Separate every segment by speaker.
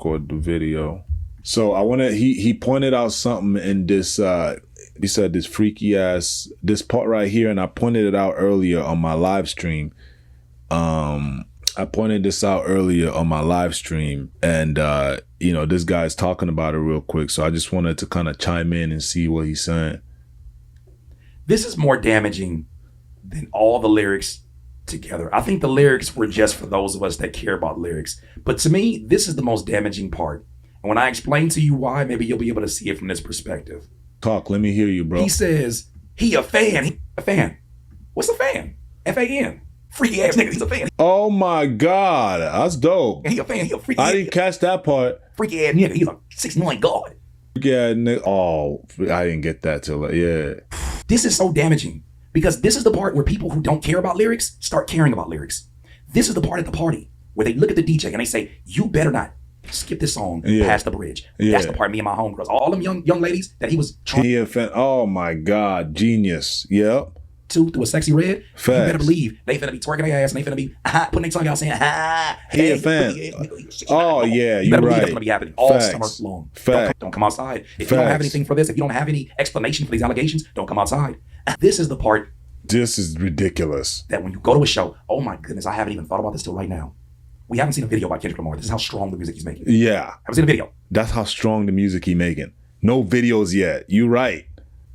Speaker 1: record the video. So I want to, he pointed out something in this, he said this freaky ass, this part right here, and I pointed it out earlier on my live stream. I pointed this out earlier on my live stream, and you know, this guy's talking about it real quick, so I just wanted to kind of chime in and see what he's saying.
Speaker 2: This is more damaging than all the lyrics together. I think the lyrics were just for those of us that care about lyrics, but to me, this is the most damaging part. And when I explain to you why, maybe you'll be able to see it from this perspective.
Speaker 1: Talk, let me hear you, bro.
Speaker 2: He says, he a fan. What's a fan? F-A-N. Freaky ass nigga, he's a fan.
Speaker 1: Oh my God, that's dope.
Speaker 2: He a fan, he a freaky
Speaker 1: I didn't catch that part.
Speaker 2: Freaky ass nigga, he's a 6'9" god.
Speaker 1: Yeah, nigga. Oh, I didn't get that till, yeah.
Speaker 2: This is so damaging because this is the part where people who don't care about lyrics start caring about lyrics. This is the part at the party where they look at the DJ and they say, you better not skip this song past the bridge.
Speaker 1: Yeah.
Speaker 2: That's the part me and my homegirls, all them young ladies that he was trying
Speaker 1: Oh my God, genius. Yep.
Speaker 2: through a sexy red.
Speaker 1: Facts.
Speaker 2: You better believe they finna be twerking their ass and they finna be putting their tongue out saying,
Speaker 1: He a fan. Oh yeah, you're right.
Speaker 2: That's gonna be happening all
Speaker 1: Facts.
Speaker 2: summer long.
Speaker 1: Facts.
Speaker 2: Don't come outside. If you don't have anything for this, if you don't have any explanation for these allegations, don't come outside. This is the part.
Speaker 1: This is ridiculous.
Speaker 2: That when you go to a show, oh my goodness, I haven't even thought about this till right now. We haven't seen a video by Kendrick Lamar. This is how strong the music he's making.
Speaker 1: Yeah.
Speaker 2: Haven't seen a video.
Speaker 1: That's how strong the music he's making. No videos yet. You right.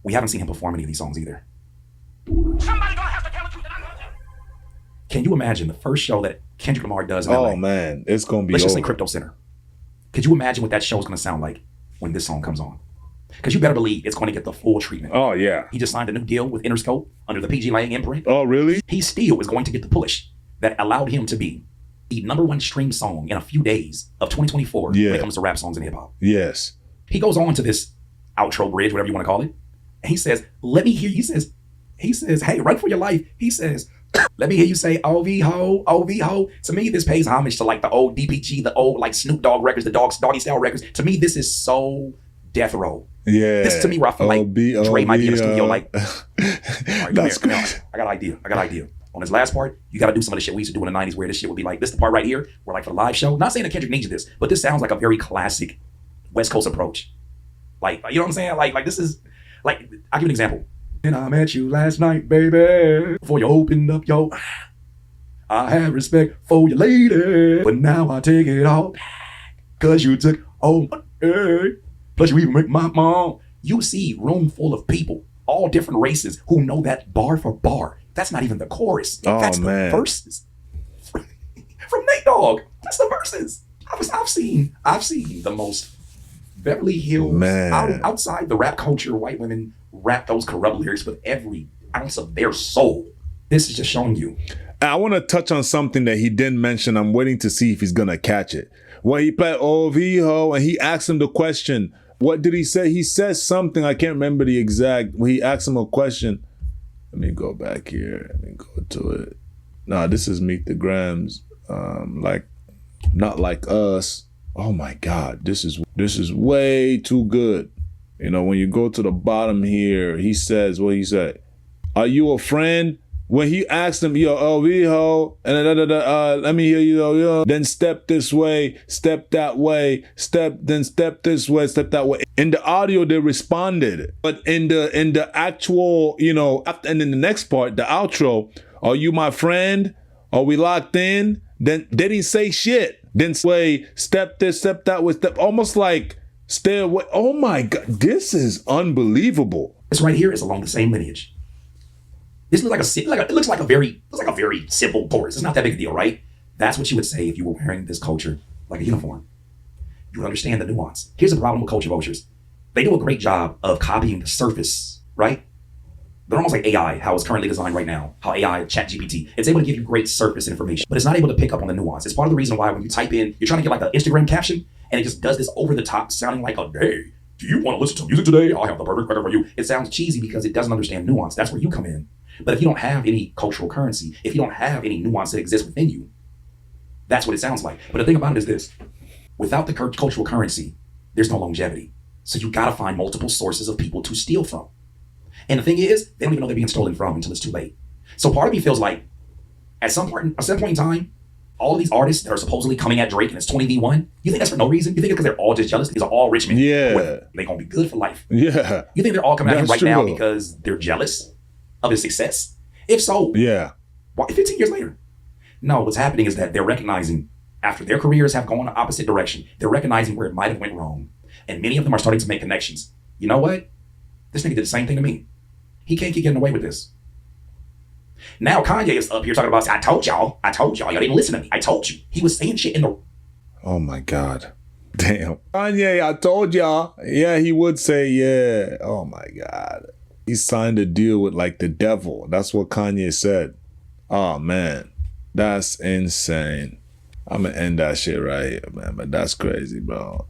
Speaker 2: We haven't seen him perform any of these songs either. Somebody gonna have to tell the truth that I know. Can you imagine the first show that Kendrick Lamar does in LA?
Speaker 1: Oh man, it's gonna be
Speaker 2: Let's just
Speaker 1: over.
Speaker 2: say Crypto Center. Could you imagine what that show is gonna sound like when this song comes on? Because you better believe it's going to get the full treatment.
Speaker 1: Oh yeah.
Speaker 2: He just signed a new deal with Interscope under the PG Lang imprint.
Speaker 1: Oh really?
Speaker 2: He still is going to get the push that allowed him to be the #1 stream song in a few days of 2024 when it comes to rap songs and hip hop.
Speaker 1: Yes.
Speaker 2: He goes on to this outro bridge, whatever you want to call it. And he says, let me hear you. He says, hey, run for your life. He says, let me hear you say, OV ho, OV ho. To me, this pays homage to like the old DPG, the old like Snoop Dogg records, the Doggy Style records. To me, this is so death row.
Speaker 1: Yeah.
Speaker 2: This is to me where I feel like Dre might be in the studio like, all right,
Speaker 1: That's
Speaker 2: come here. I got an idea. On this last part, you got to do some of the shit we used to do in the 90s where this shit would be like, this is the part right here where like for the live show, not saying that Kendrick needs this, but this sounds like a very classic West Coast approach. Like, you know what I'm saying? Like this is, like, I'll give you an example. And I met you last night, baby, before you opened up your, I had respect for you lady, but now I take it all, cause you took, plus you even make my mom. You see room full of people, all different races who know that bar for bar. That's not even the chorus. That's the verses from Nate Dogg. That's the verses. I've seen the most Beverly Hills outside the rap culture. White women rap those corrupt lyrics with every ounce of their soul. This is just showing you.
Speaker 1: I want to touch on something that he didn't mention. I'm waiting to see if he's gonna catch it. When he played OVO and he asked him the question, what did he say? He says something. I can't remember the exact. When he asked him a question. Let me go back here. Let me go to it. Nah, this is Meet the Grams. Like, not like us. Oh my God, this is way too good. You know, when you go to the bottom here, he says what he said. Are you a friend? When he asked him, yo, ho, and let me hear you, yo, then step this way, step that way, step this way, step that way. In the audio, they responded, but in the actual, you know, and in the next part, the outro, are you my friend? Are we locked in? Then they didn't say shit. Then say, step this, step that way, step, almost like stay away. Oh my God, this is unbelievable.
Speaker 2: This right here is along the same lineage. This looks like a very simple chorus. It's not that big a deal, right? That's what you would say if you were wearing this culture like a uniform. You would understand the nuance. Here's the problem with culture vultures. They do a great job of copying the surface, right? They're almost like AI, how it's currently designed right now, how AI, ChatGPT, it's able to give you great surface information, but it's not able to pick up on the nuance. It's part of the reason why when you type in, you're trying to get like an Instagram caption, and it just does this over the top sounding like a day. Do you want to listen to music today? I have the perfect record for you. It sounds cheesy because it doesn't understand nuance. That's where you come in. But if you don't have any cultural currency, if you don't have any nuance that exists within you, that's what it sounds like. But the thing about it is this, without the cultural currency, there's no longevity. So you gotta find multiple sources of people to steal from. And the thing is, they don't even know they're being stolen from until it's too late. So part of me feels like at some point in time, All of these artists that are supposedly coming at Drake and it's 20v1, you think that's for no reason? You think it's because they're all just jealous? These are all rich men.
Speaker 1: Yeah.
Speaker 2: They're going to be good for life.
Speaker 1: Yeah.
Speaker 2: You think they're all coming at him
Speaker 1: That's
Speaker 2: right now
Speaker 1: true.
Speaker 2: because they're jealous of his success? If so,
Speaker 1: Yeah.
Speaker 2: why 15 years later? No, what's happening is that they're recognizing after their careers have gone the opposite direction, they're recognizing where it might have went wrong. And many of them are starting to make connections. You know what? This nigga did the same thing to me. He can't keep getting away with this. Now Kanye is up here talking about, I told y'all, y'all didn't listen to me. I told you. He was saying shit in the...
Speaker 1: Oh my God. Damn. Kanye, I told y'all. Yeah, he would say, yeah. Oh my God. He signed a deal with like the devil. That's what Kanye said. Oh man. That's insane. I'm gonna end that shit right here, man. But that's crazy, bro.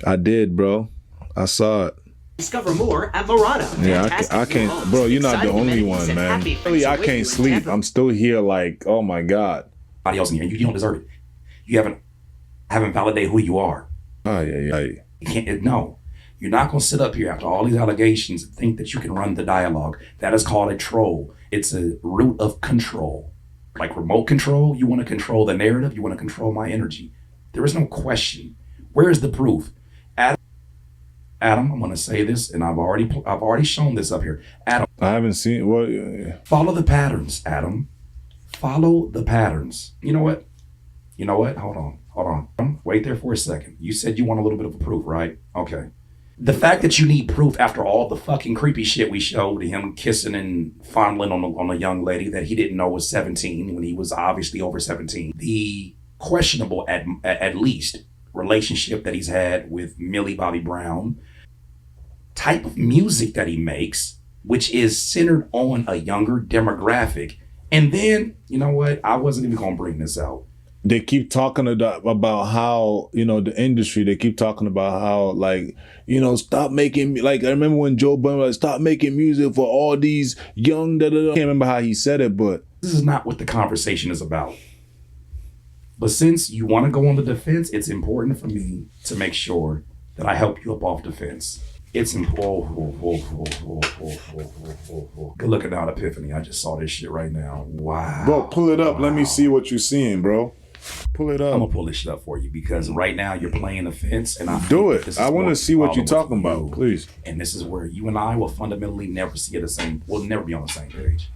Speaker 1: I did, bro. I saw it.
Speaker 3: Discover more at Murano.
Speaker 1: Yeah, I can't, bro. You're not the only one, man. Really, I can't sleep. I'm still here, like, oh my God.
Speaker 2: Everybody else in here, you don't deserve it. You haven't validated who you are.
Speaker 1: Oh yeah.
Speaker 2: You can't. No, you're not gonna sit up here after all these allegations and think that you can run the dialogue. That is called a troll. It's a root of control, like remote control. You want to control the narrative. You want to control my energy. There is no question. Where is the proof? Adam, I'm gonna say this, and I've already shown this up here. Adam,
Speaker 1: I haven't seen what.
Speaker 2: follow the patterns, Adam. Follow the patterns. You know what? Hold on. Wait there for a second. You said you want a little bit of a proof, right? Okay. The fact that you need proof after all the fucking creepy shit we showed, him kissing and fondling on a young lady that he didn't know was 17 when he was obviously over 17. The questionable, at least, relationship that he's had with Millie Bobby Brown, type of music that he makes, which is centered on a younger demographic. And then, you know what? I wasn't even going to bring this out.
Speaker 1: They keep talking about how, the industry, they keep talking about how, like, stop making, like, I remember when Joe Budden was like, stop making music for all these young, I can't remember how he said it, but.
Speaker 2: This is not what the conversation is about. But since you want to go on the defense, it's important for me to make sure that I help you up off defense. It's important. Good looking out, Epiphany. I just saw this shit right now. Wow.
Speaker 1: Bro, pull it up. Wow. Let me see what you're seeing, bro. Pull it up.
Speaker 2: I'm gonna pull this shit up for you because right now you're playing the fence, and I
Speaker 1: do it. I want to see what you're talking about, please.
Speaker 2: And this is where you and I will fundamentally never see the same. We'll never be on the same page,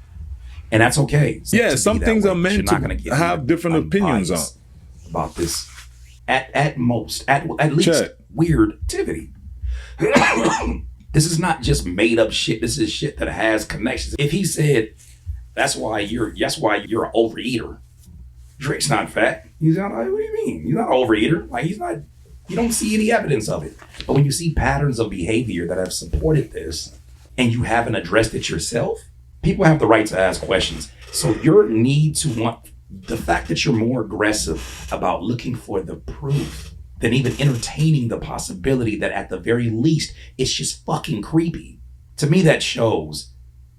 Speaker 2: and that's okay.
Speaker 1: Yeah, some things are meant to have different opinions on
Speaker 2: about this. At least
Speaker 1: check.
Speaker 2: Weird activity. This is not just made up shit. This is shit that has connections. If he said that's why you're an overeater. Drake's not fat. He's not. What do you mean? He's not an overeater. Like he's not. You don't see any evidence of it. But when you see patterns of behavior that have supported this, and you haven't addressed it yourself, people have the right to ask questions. So your need to want the fact that you're more aggressive about looking for the proof than even entertaining the possibility that at the very least it's just fucking creepy. To me, that shows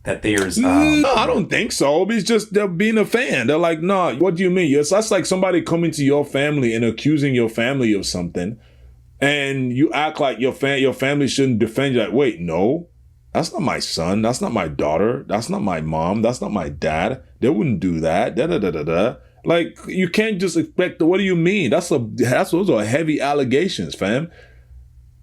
Speaker 2: that there's
Speaker 1: no, I don't think so. It's just they're being a fan. They're like, no, what do you mean? Yes, that's like somebody coming to your family and accusing your family of something, and you act like your family shouldn't defend you. Like, wait, no, that's not my son. That's not my daughter. That's not my mom. That's not my dad. They wouldn't do that. Like, you can't just expect. What do you mean? Those are heavy allegations, fam.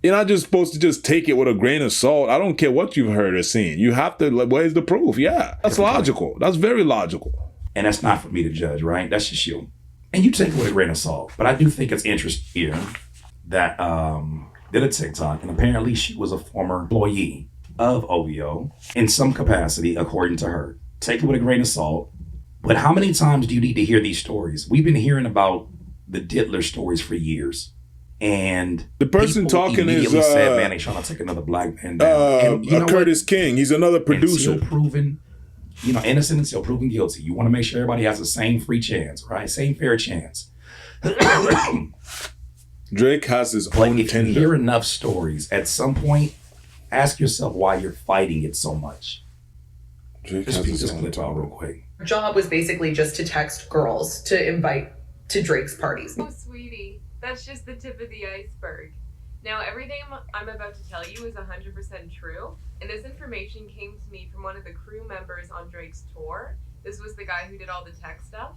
Speaker 1: You're not just supposed to just take it with a grain of salt. I don't care what you've heard or seen. You have to, like, where's the proof? Yeah, that's logical. That's very logical.
Speaker 2: And that's not for me to judge, right? That's just you. And you take it with a grain of salt. But I do think it's interesting here that did a TikTok, and apparently she was a former employee of OVO in some capacity, according to her. Take it with a grain of salt. But how many times do you need to hear these stories? We've been hearing about the Diddler stories for years. And
Speaker 1: the person talking is
Speaker 2: said, man, they trying to take another black man down. And
Speaker 1: Curtis King. He's another producer.
Speaker 2: And still proven, innocent and still proven guilty. You want to make sure everybody has the same free chance, right? Same fair chance.
Speaker 1: Drake has his own
Speaker 2: if
Speaker 1: Tinder.
Speaker 2: You hear enough stories, at some point, ask yourself why you're fighting it so much.
Speaker 1: Drake
Speaker 2: Just
Speaker 1: has
Speaker 2: piece
Speaker 1: his
Speaker 2: this
Speaker 1: own
Speaker 2: clip out
Speaker 1: Tinder.
Speaker 2: real quick.
Speaker 4: Our job was basically just to text girls to invite to Drake's parties.
Speaker 5: Oh, sweetie, that's just the tip of the iceberg. Now, everything I'm about to tell you is 100% true, and this information came to me from one of the crew members on Drake's tour This was the guy who did all the tech stuff.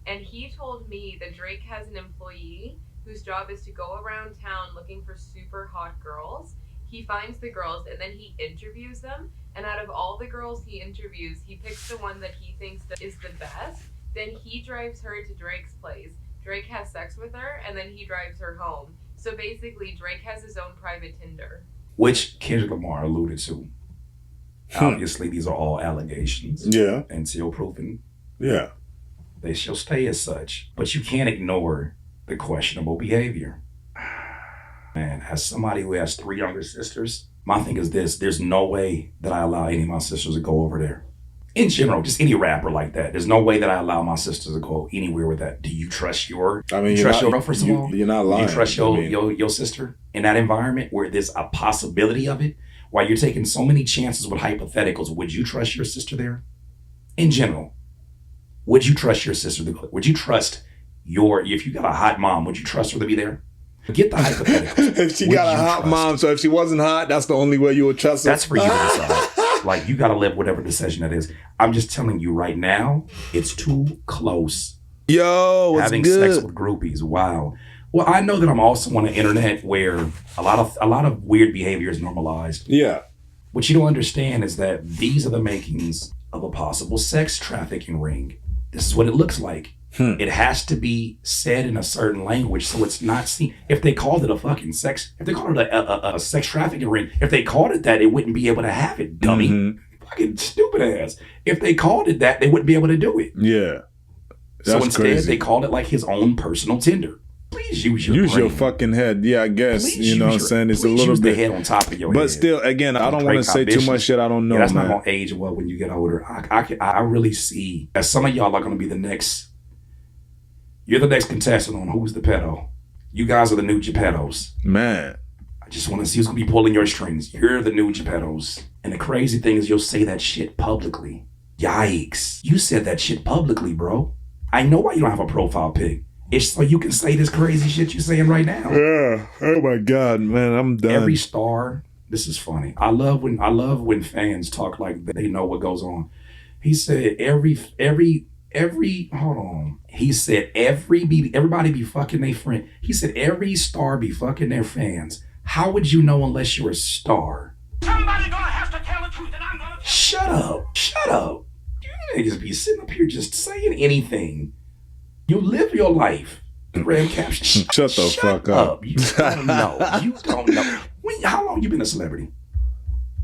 Speaker 5: And he told me that Drake has an employee whose job is to go around town looking for super hot girls. He finds the girls and then he interviews them. And out of all the girls he interviews, he picks the one that he thinks that is the best. Then he drives her to Drake's place. Drake has sex with her and then he drives her home. So basically, Drake has his own private Tinder.
Speaker 2: Which Kendrick Lamar alluded to. Obviously, these are all allegations.
Speaker 1: Yeah.
Speaker 2: Until proven.
Speaker 1: Yeah.
Speaker 2: They shall stay as such. But you can't ignore the questionable behavior. Man, as somebody who has 3 younger sisters, my thing is this. There's no way that I allow any of my sisters to go over there. In general, just any rapper like that. There's no way that I allow my sisters to go anywhere with that. Do you trust your girl, first of all?
Speaker 1: You're not lying.
Speaker 2: Do you trust your sister in that environment where there's a possibility of it? While you're taking so many chances with hypotheticals, would you trust your sister there? In general, would you trust your sister to go? Would you trust if you got a hot mom, would you trust her to be there? Forget the hypotheticals.
Speaker 1: If she got a hot mom, so if she wasn't hot, that's the only way you would trust her.
Speaker 2: That's for you to decide. Like, you got to live whatever decision that is. I'm just telling you right now, it's too close.
Speaker 1: Yo, what's
Speaker 2: having
Speaker 1: good?
Speaker 2: Sex with groupies. Wow. Well, I know that I'm also on the internet where a lot of weird behavior is normalized.
Speaker 1: Yeah.
Speaker 2: What you don't understand is that these are the makings of a possible sex trafficking ring. This is what it looks like. It has to be said in a certain language so it's not seen. If they called it a fucking sex, if they called it a sex trafficking ring, if they called it that, they wouldn't be able to have it, dummy.
Speaker 1: Mm-hmm.
Speaker 2: Fucking stupid ass. If they called it that, they wouldn't be able to do it.
Speaker 1: Yeah.
Speaker 2: So instead, they called it like his own personal Tinder. Please use your brain.
Speaker 1: Your fucking head. Yeah, I guess.
Speaker 2: Please
Speaker 1: you know what I'm saying? It's a little
Speaker 2: use
Speaker 1: bit.
Speaker 2: the head on top of your head.
Speaker 1: But still, again, I don't want to say too much shit I don't know,
Speaker 2: that's
Speaker 1: man.
Speaker 2: not going to age well when you get older. I really see that some of y'all are going to be the next. You're the next contestant on Who's the Pedo. You guys are the new Geppettos.
Speaker 1: Man.
Speaker 2: I just want to see who's going to be pulling your strings. You're the new Geppettos. And the crazy thing is you'll say that shit publicly. Yikes. You said that shit publicly, bro. I know why you don't have a profile pic. It's so you can say this crazy shit you're saying right now.
Speaker 1: Yeah. Oh my God, man. I'm done.
Speaker 2: Every star, this is funny. I love when fans talk like they know what goes on. He said hold on. He said everybody be fucking their friend. He said every star be fucking their fans. How would you know unless you're a star?
Speaker 6: Somebody gonna have to tell the truth and I'm gonna
Speaker 2: Shut up. You niggas be sitting up here just saying anything. You live your life. Ram caption.
Speaker 1: Shut the fuck up.
Speaker 2: You don't know. You don't know. How long you been a celebrity?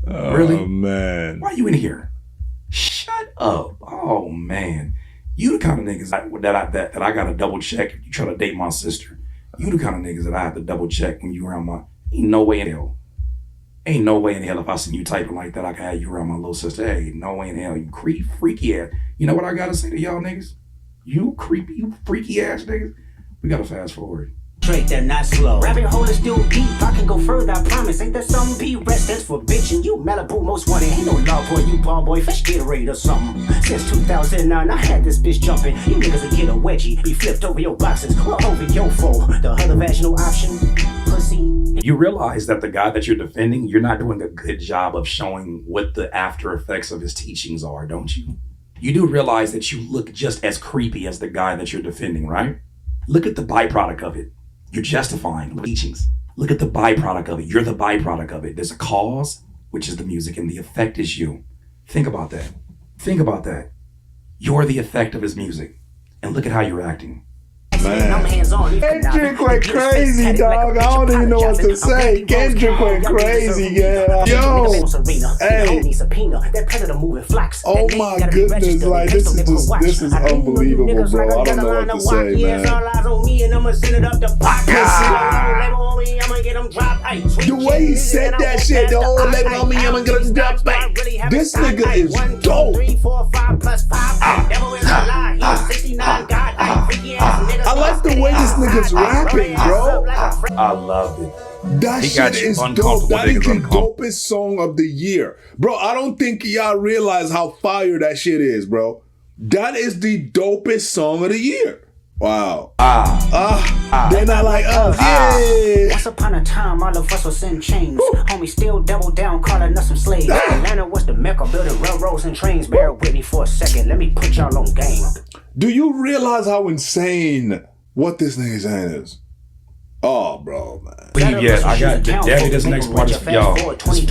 Speaker 1: Oh,
Speaker 2: really?
Speaker 1: Man.
Speaker 2: Why you in here? Shut up. Oh man. You the kind of niggas that I gotta double check if you try to date my sister. You the kind of niggas that I have to double check when you around my. Ain't no way in hell if I seen you typing like that I can have you around my little sister. Hey, no way in hell. You freaky ass. You know what I gotta say to y'all niggas? You creepy, you freaky ass niggas. We gotta fast forward.
Speaker 3: Straight there, not slow. Rabbit hole is still deep. I can go further, I promise. Ain't there something be rest that's for bitchin'? You Malibu most wanted. Ain't no love for you, ball boy. Fresh Gatorade or something. Since 2009, I had this bitch jumping. You niggas will get a wedgie. Be flipped over your boxes. Or over your foe. The other vaginal option. Pussy.
Speaker 2: You realize that the guy that you're defending, you're not doing a good job of showing what the after effects of his teachings are, don't you? You do realize that you look just as creepy as the guy that you're defending, right? Look at the byproduct of it. You're justifying the teachings. Look at the byproduct of it. You're the byproduct of it. There's a cause, which is the music, and the effect is you. Think about that. Think about that. You're the effect of his music. And look at how you're acting.
Speaker 1: Man. Kendrick went crazy, dog. I don't even know what to say. Kendrick went crazy, yeah. Yo, hey. Oh my goodness, like this is unbelievable, bro. I don't know what to say, man. The way he said that shit, the old lady on me, I'm gonna get a drop back. This nigga is dope. I like the way this nigga's rapping, bro.
Speaker 2: I love it.
Speaker 1: That shit is dope. That is the dopest song of the year. Bro, I don't think y'all realize how fire that shit is, bro. That is the dopest song of the year. Wow. They're not like us. Yeah.
Speaker 3: Once upon a time, all of us was in chains. Homie still double down, calling us some slaves. Atlanta was the mecca, building railroads and trains. Bear with me for a second, let me put y'all on game.
Speaker 1: Do you realize how insane what this nigga saying is? Oh, bro, man.
Speaker 2: Yes, I got this next part is for y'all.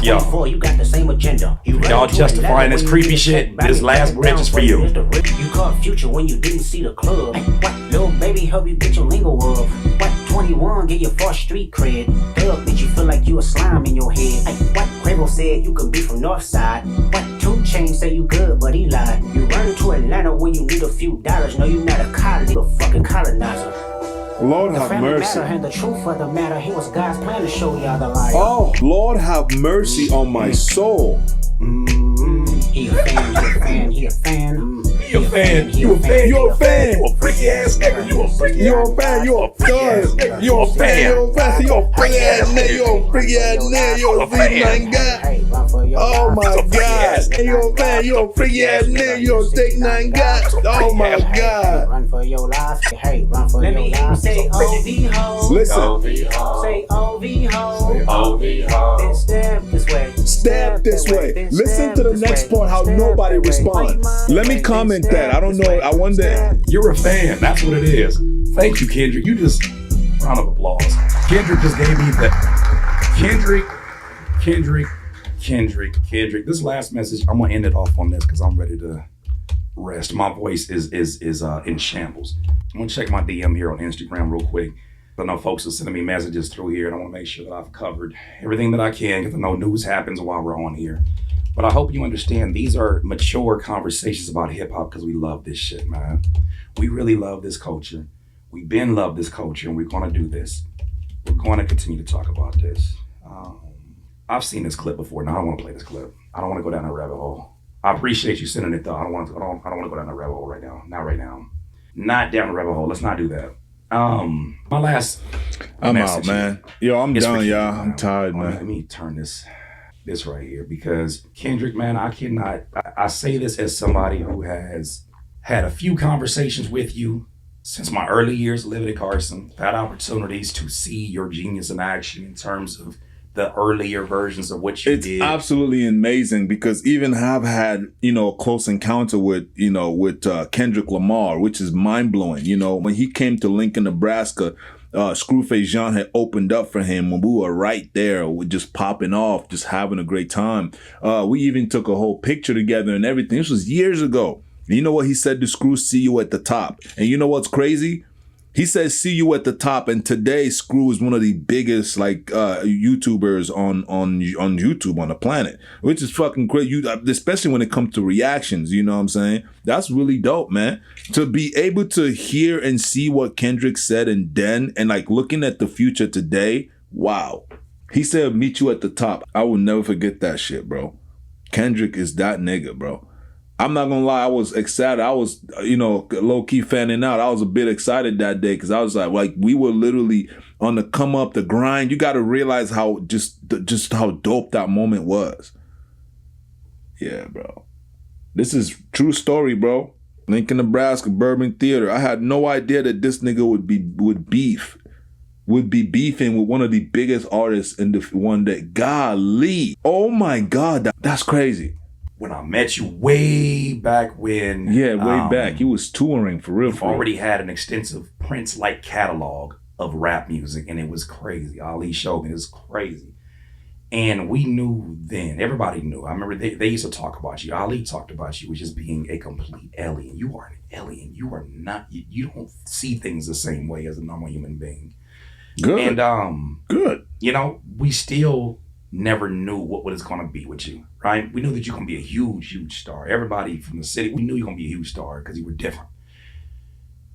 Speaker 2: Y'all.
Speaker 3: You got the same agenda.
Speaker 2: Y'all justifying this creepy shit. This last bridge is for you.
Speaker 3: You caught Future when you didn't see the club. What little baby help you get your lingo up? What 21 get your 4th street cred? Thug bitch you feel like you a slime in your head. What Quavo said you could be from North Side? What 2 Chainz say you good but he lied? You run to Atlanta when you need a few dollars. No, you not a colony, you a fucking colonizer.
Speaker 1: Lord have mercy.
Speaker 3: And the truth of the matter, he was God's plan to show y'all the liar.
Speaker 1: Oh, Lord have mercy on my soul.
Speaker 3: He a fan, he a fan, he a fan.
Speaker 2: You a fan.
Speaker 1: You a fan.
Speaker 2: You a freaky ass nigga. You a freaky
Speaker 1: You a fan. You a fan. You a fan. You a fan. You a freaky ass nigga. You a freaky ass nigga. You a freaky nine guy. Oh my God. You a fan. You a freaky ass nigga. You a thick nine guy. Oh my God.
Speaker 3: Run for your life. Hey, run for your life. Say OV ho.
Speaker 1: Listen.
Speaker 3: Say OV ho. Then step this way.
Speaker 1: Step this way. Listen to the next part, how nobody responds. Let me comment that. I don't know. I wonder.
Speaker 2: You're a fan. That's what it is. Thank you, Kendrick. You just round of applause. Kendrick just gave me the Kendrick. This last message, I'm gonna end it off on this because I'm ready to rest. My voice is in shambles. I'm gonna check my DM here on Instagram real quick. I know folks are sending me messages through here, and I want to make sure that I've covered everything that I can because I know news happens while we're on here. But I hope you understand these are mature conversations about hip hop because we love this shit, man. We really love this culture. We've been love this culture, and we're going to do this. We're going to continue to talk about this. I've seen this clip before. Now I don't want to play this clip. I don't want to go down that rabbit hole. I appreciate you sending it though. I don't want to go down that rabbit hole right now. Not right now. Not down the rabbit hole. Let's not do that. My last
Speaker 1: I'm out, man. Yo, I'm done, y'all. I'm tired, man.
Speaker 2: Let me turn this right here because Kendrick, man, I say this as somebody who has had a few conversations with you since my early years living in Carson. I've had opportunities to see your genius in action in terms of the earlier versions of what you did.
Speaker 1: It's absolutely amazing because even have had, a close encounter with Kendrick Lamar, which is mind blowing. When he came to Lincoln, Nebraska, Screwface Jean had opened up for him when we were right there, just popping off, just having a great time. We even took a whole picture together and everything. This was years ago. And you know what he said to Screw? See you at the top. And you know what's crazy? He says, see you at the top. And today, Screw is one of the biggest YouTubers on YouTube on the planet, which is fucking great. Especially when it comes to reactions, you know what I'm saying? That's really dope, man. To be able to hear and see what Kendrick said and then, and looking at the future today, wow. He said, meet you at the top. I will never forget that shit, bro. Kendrick is that nigga, bro. I'm not gonna lie, I was excited. I was, low-key fanning out. I was a bit excited that day because I was like we were literally on the come up, the grind. You got to realize how just how dope that moment was. Yeah, bro. This is true story, bro. Lincoln, Nebraska, Bourbon Theater. I had no idea that this nigga would be beefing with one of the biggest artists in the one day. Golly. Oh my God, that's crazy.
Speaker 2: When I met you way back when.
Speaker 1: Yeah, way back. He was touring for real.
Speaker 2: Already had an extensive Prince-like catalog of rap music, and it was crazy. Ali showed me, it was crazy. And we knew then, everybody knew. I remember they used to talk about you. Ali talked about you as just being a complete alien. You are an alien. You are not, you don't see things the same way as a normal human being.
Speaker 1: Good.
Speaker 2: And
Speaker 1: good.
Speaker 2: We still never knew what was going to be with you, right? We knew that you're going to be a huge, huge star. Everybody from the city, we knew you're going to be a huge star because you were different.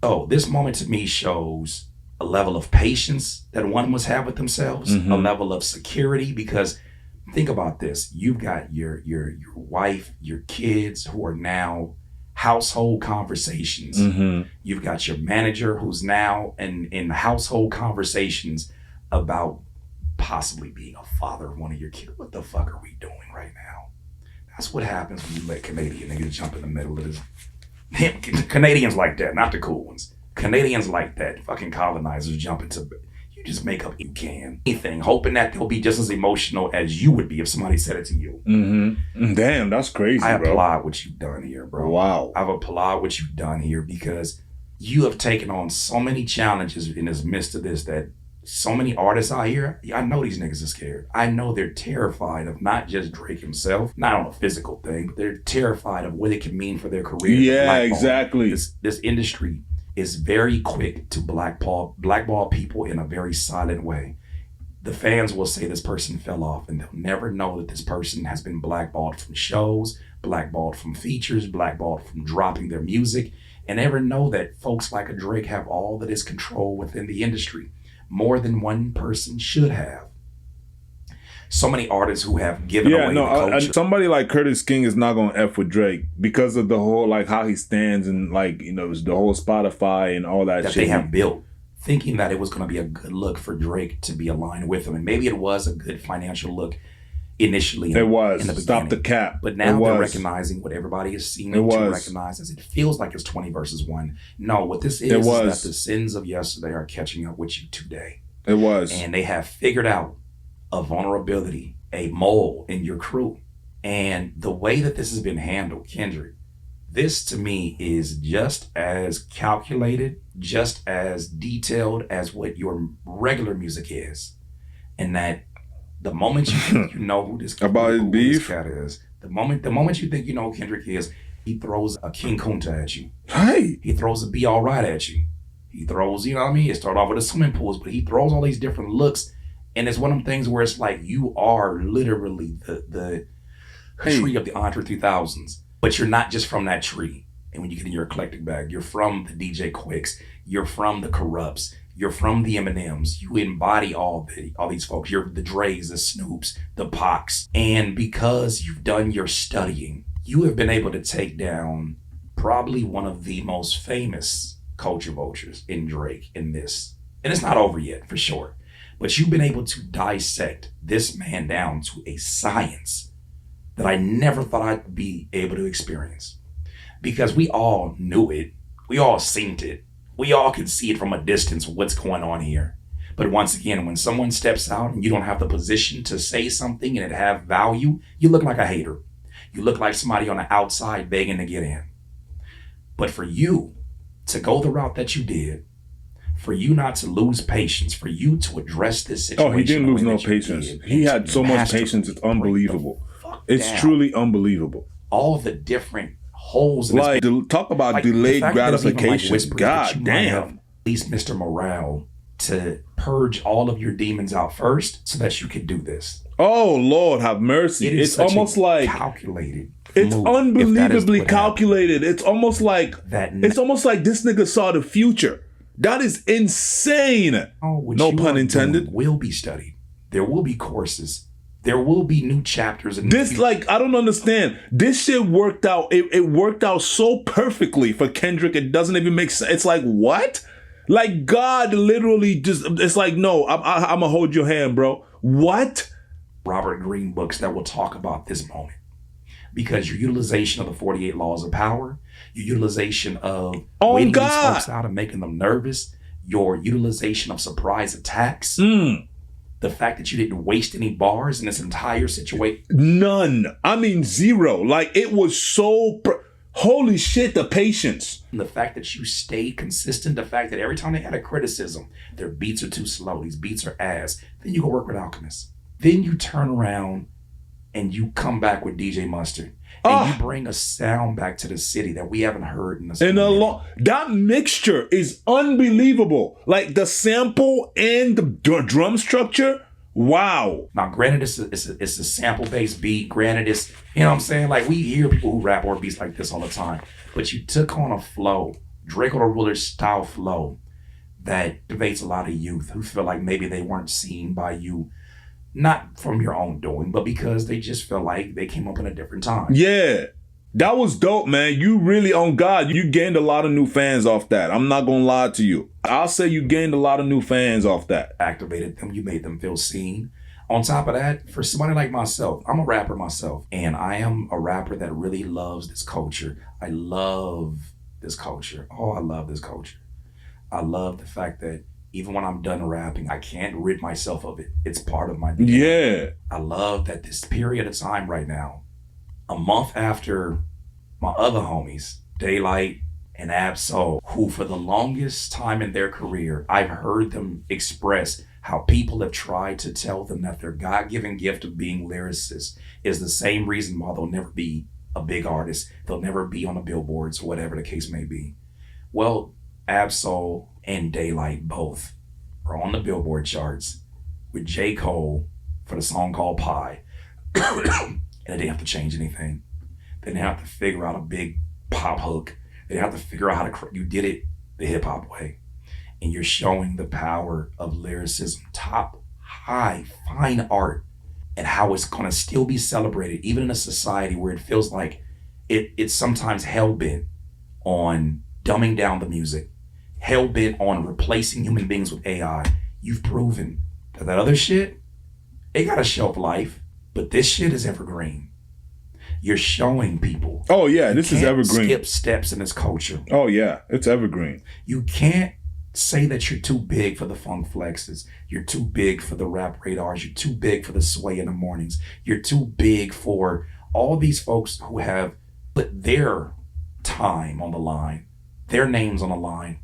Speaker 2: So this moment to me shows a level of patience that one must have with themselves, a level of security, because think about this. You've got your wife, your kids who are now household conversations. You've got your manager who's now in household conversations about possibly being a father of one of your kids. What the fuck are we doing right now? That's what happens when you let Canadian niggas jump in the middle of this. Canadians like that, not the cool ones. Canadians like that. Fucking colonizers jump into. You just make up you can anything, hoping that they'll be just as emotional as you would be if somebody said it to you.
Speaker 1: Mm-hmm. Damn, that's crazy,
Speaker 2: I
Speaker 1: bro.
Speaker 2: applaud what you've done here, bro.
Speaker 1: Wow.
Speaker 2: I applaud what you've done here because you have taken on so many challenges in this midst of this that so many artists out here, I know these niggas are scared. I know they're terrified of not just Drake himself, not on a physical thing, but they're terrified of what it can mean for their career.
Speaker 1: Yeah, exactly.
Speaker 2: This industry is very quick to blackball people in a very silent way. The fans will say this person fell off, and they'll never know that this person has been blackballed from shows, blackballed from features, blackballed from dropping their music, and never know that folks like a Drake have all that is control within the industry. More than one person should have. So many artists who have given away the culture.
Speaker 1: Somebody like Curtis King is not gonna F with Drake because of the whole, like, how he stands and, like, you know, the whole Spotify and all that shit
Speaker 2: they have built, thinking that it was gonna be a good look for Drake to be aligned with him. And maybe it was a good financial look initially.
Speaker 1: In the Stop the cap.
Speaker 2: But now they're recognizing what everybody is seeing to recognize as it feels like it's 20 versus 1. No, what this is that the sins of yesterday are catching up with you today.
Speaker 1: It was.
Speaker 2: And they have figured out a vulnerability, a mole in your crew. And the way that this has been handled, Kendrick, this to me is just as calculated, just as detailed as what your regular music is. And that the moment you think you know who this cat is, the moment you think you know who Kendrick is, he throws a King Kunta at you.
Speaker 1: Hey.
Speaker 2: He throws a Be Alright at you. He throws, you know what I mean? It started off with the swimming pools, but he throws all these different looks. And it's one of them things where it's like you are literally the tree of the Andre 3000s, but you're not just from that tree. And when you get in your eclectic bag, you're from the DJ Quicks, you're from the Corrupts, you're from the Eminems. You embody all these folks. You're the Dre's, the Snoops, the Pacs. And because you've done your studying, you have been able to take down probably one of the most famous culture vultures in Drake in this. And it's not over yet, for sure. But you've been able to dissect this man down to a science that I never thought I'd be able to experience. Because we all knew it. We all seen it. We all could see it from a distance, what's going on here. But once again, when someone steps out and you don't have the position to say something and it have value, you look like a hater. You look like somebody on the outside begging to get in. But for you to go the route that you did, for you not to lose patience, for you to address this situation.
Speaker 1: Oh, he didn't lose no patience. He had so much patience, it's unbelievable. It's truly unbelievable.
Speaker 2: All the different holes in
Speaker 1: like, talk about delayed gratification. God damn.
Speaker 2: At least Mr. Morale to purge all of your demons out first so that you could do this.
Speaker 1: Oh, Lord, have mercy. It's almost like
Speaker 2: calculated.
Speaker 1: It's unbelievably calculated. It's almost like it's almost like this nigga saw the future. That is insane. No pun intended.
Speaker 2: Will be studied. There will be courses. There will be new chapters. And
Speaker 1: this, like, I don't understand. This shit worked out. It worked out so perfectly for Kendrick. It doesn't even make sense. It's like, what? Like, God literally just, it's like, no, I'm gonna hold your hand, bro. What?
Speaker 2: Robert Greene books that will talk about this moment. Because your utilization of the 48 laws of power, your utilization of waiting these folks out and making them nervous, your utilization of surprise attacks, the fact that you didn't waste any bars in this entire situation.
Speaker 1: None. I mean, zero. Like, it was so... Holy shit, the patience.
Speaker 2: And the fact that you stayed consistent, the fact that every time they had a criticism, their beats are too slow, these beats are ass, then you go work with Alchemist. Then you turn around and you come back with DJ Mustard. And you bring a sound back to the city that we haven't heard in
Speaker 1: that mixture is unbelievable. Like the sample and the drum structure. Wow.
Speaker 2: Now, granted, it's a sample-based beat. Granted, it's, you know what I'm saying? Like, we hear people who rap or beats like this all the time. But you took on a flow, Draco the Ruler style flow, that debates a lot of youth who feel like maybe they weren't seen by you. Not from your own doing, but because they just feel like they came up in a different time.
Speaker 1: Yeah. That was dope, man. You really, on God, you gained a lot of new fans off that. I'm not going to lie to you. I'll say you gained a lot of new fans off that.
Speaker 2: Activated them. You made them feel seen. On top of that, for somebody like myself, I'm a rapper myself. And I am a rapper that really loves this culture. I love this culture. Oh, I love this culture. I love the fact that even when I'm done rapping, I can't rid myself of it. It's part of my DNA.
Speaker 1: Yeah.
Speaker 2: I love that this period of time right now, a month after my other homies, Daylight and Ab-Soul, who for the longest time in their career, I've heard them express how people have tried to tell them that their God-given gift of being lyricists is the same reason why they'll never be a big artist. They'll never be on the billboards, whatever the case may be. Well, Ab-Soul and Daylight both are on the Billboard charts with J. Cole for the song called Pie. And they didn't have to change anything. They didn't have to figure out a big pop hook. They didn't have to figure out how to, you did it the hip hop way. And you're showing the power of lyricism, top, high, fine art, and how it's gonna still be celebrated, even in a society where it feels like it's sometimes hell-bent on dumbing down the music, hell-bent on replacing human beings with AI. You've proven that other shit, it got a shelf life, but this shit is evergreen. You're showing people.
Speaker 1: Oh yeah, this is evergreen.
Speaker 2: Skip steps in this culture.
Speaker 1: Oh yeah, it's evergreen.
Speaker 2: You can't say that you're too big for the Funk Flexes. You're too big for the Rap Radars. You're too big for the Sway in the Mornings. You're too big for all these folks who have put their time on the line, their names on the line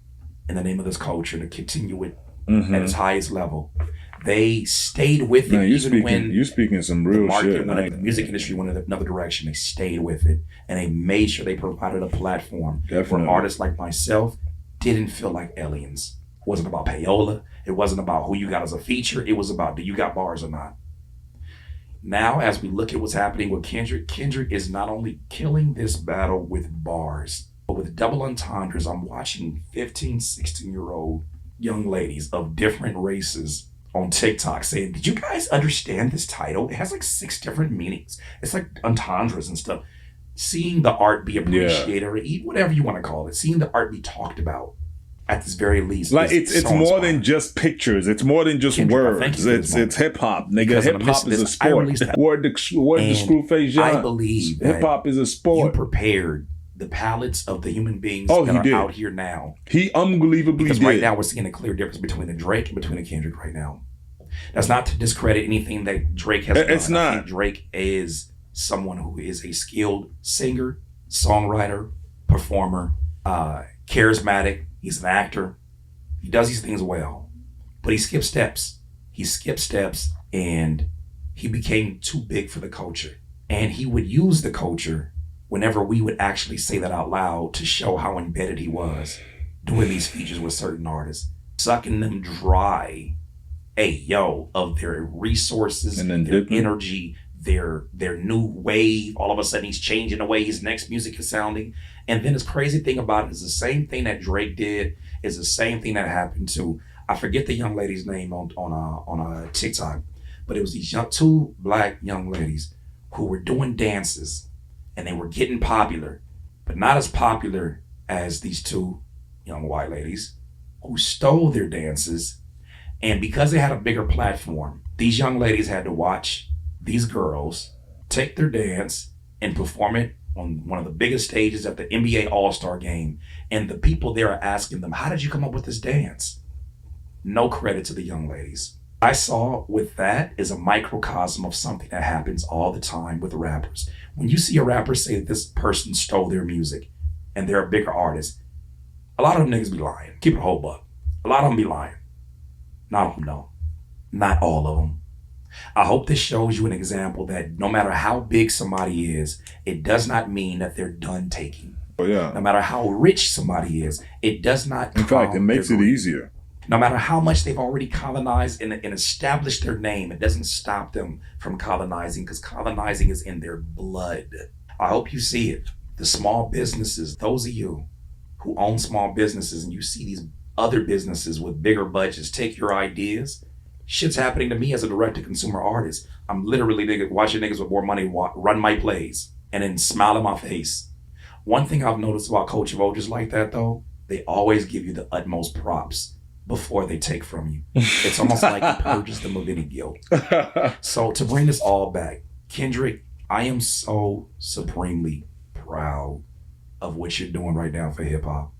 Speaker 2: in the name of this culture to continue it at its highest level. They stayed with it.
Speaker 1: Man,
Speaker 2: you're
Speaker 1: speaking some real shit.
Speaker 2: The music industry went in another direction. They stayed with it, and they made sure they provided a platform where artists like myself didn't feel like aliens. It wasn't about payola. It wasn't about who you got as a feature. It was about, do you got bars or not? Now, as we look at what's happening with Kendrick is not only killing this battle with bars, but with double entendres. I'm watching 15, 16-year-old young ladies of different races on TikTok saying, did you guys understand this title? It has like 6 different meanings. It's like entendres and stuff. Seeing the art be appreciated, or whatever you want to call it, seeing the art be talked about at this very least.
Speaker 1: Like it's
Speaker 2: so
Speaker 1: more than just pictures. It's more than just words. It's hip hop. Nigga, hip hop is a sport. Word to Screwface John.
Speaker 2: I believe
Speaker 1: hip hop is a sport.
Speaker 2: You prepared the palettes of the human beings that are out here now.
Speaker 1: He unbelievably
Speaker 2: because
Speaker 1: did.
Speaker 2: Right now we're seeing a clear difference between a Drake and between a Kendrick right now. That's not to discredit anything that Drake has done.
Speaker 1: It's not.
Speaker 2: I think Drake is someone who is a skilled singer, songwriter, performer, charismatic. He's an actor. He does these things well, but he skipped steps. He skipped steps and he became too big for the culture. And he would use the culture whenever we would actually say that out loud to show how embedded he was doing these features with certain artists, sucking them dry, of their resources, and their energy, their new wave. All of a sudden he's changing the way his next music is sounding. And then this crazy thing about it is the same thing that Drake did is the same thing that happened to, I forget the young lady's name on TikTok, but it was these 2 black young ladies who were doing dances and they were getting popular, but not as popular as these 2 young white ladies who stole their dances. And because they had a bigger platform, these young ladies had to watch these girls take their dance and perform it on one of the biggest stages at the NBA All-Star game. And the people there are asking them, how did you come up with this dance? No credit to the young ladies. I saw with that is a microcosm of something that happens all the time with rappers. When you see a rapper say that this person stole their music and they're a bigger artist, a lot of them niggas be lying. Keep it a whole buck. A lot of them be lying. Not all of them, no. Not all of them. I hope this shows you an example that no matter how big somebody is, it does not mean that they're done taking.
Speaker 1: Oh, yeah.
Speaker 2: No matter how rich somebody is, it does not.
Speaker 1: In fact, it makes it easier.
Speaker 2: No matter how much they've already colonized and established their name, it doesn't stop them from colonizing, because colonizing is in their blood. I hope you see it. The small businesses, those of you who own small businesses and you see these other businesses with bigger budgets take your ideas. Shit's happening to me as a direct-to-consumer artist. I'm literally watching niggas with more money run my plays and then smile in my face. One thing I've noticed about culture vultures like that, though, they always give you the utmost props before they take from you. It's almost like it purges them of any guilt. So to bring this all back, Kendrick, I am so supremely proud of what you're doing right now for hip-hop.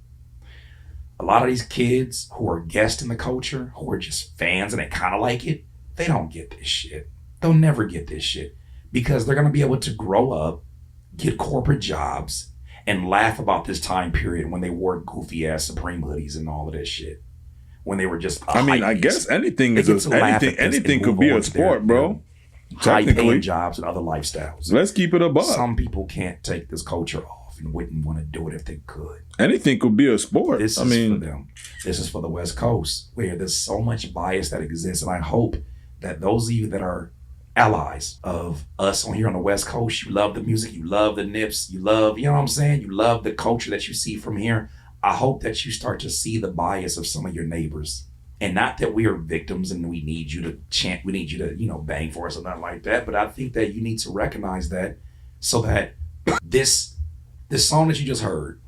Speaker 2: A lot of these kids who are guests in the culture, who are just fans and they kind of like it, they don't get this shit. They'll never get this shit because they're going to be able to grow up, get corporate jobs, and laugh about this time period when they wore goofy ass Supreme hoodies and all of this shit. When they were just,
Speaker 1: I mean, I guess anything could be a sport, bro.
Speaker 2: High-paying jobs and other lifestyles.
Speaker 1: Let's keep it above.
Speaker 2: Some people can't take this culture off and wouldn't want to do it if they could.
Speaker 1: Anything could be a sport.
Speaker 2: This is for them. This is for the West Coast, where there's so much bias that exists, and I hope that those of you that are allies of us on here on the West Coast, you love the music, you love the nips, you love, you know what I'm saying? You love the culture that you see from here. I hope that you start to see the bias of some of your neighbors. And not that we are victims and we need you to chant, we need you to, bang for us or nothing like that. But I think that you need to recognize that so that this song that you just heard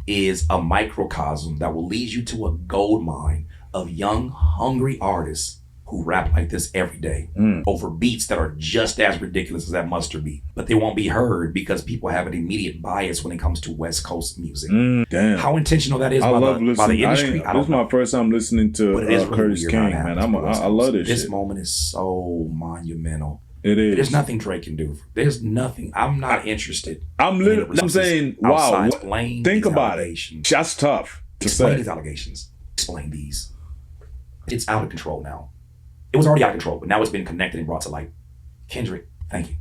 Speaker 2: is a microcosm that will lead you to a gold mine of young, hungry artists who rap like this every day over beats that are just as ridiculous as that mustard beat. But they won't be heard because people have an immediate bias when it comes to West Coast music.
Speaker 1: Damn.
Speaker 2: How intentional that is by the industry.
Speaker 1: This is my first time listening to Curtis King, man. I love this shit.
Speaker 2: This moment is so monumental.
Speaker 1: It is.
Speaker 2: There's nothing Drake can do. There's nothing. I'm not interested.
Speaker 1: I'm saying, wow. Think about it. That's tough to
Speaker 2: Explain
Speaker 1: say.
Speaker 2: these allegations. Explain these. It's out of control now. It was already out of control, but now it's been connected and brought to light. Kendrick, thank you.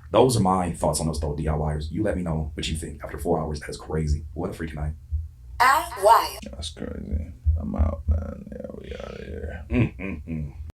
Speaker 2: Those are my thoughts on those DIYers. You let me know what you think. After 4 hours, that is crazy. What a freaking night.
Speaker 1: That's crazy. I'm out, man. Yeah, we out of here.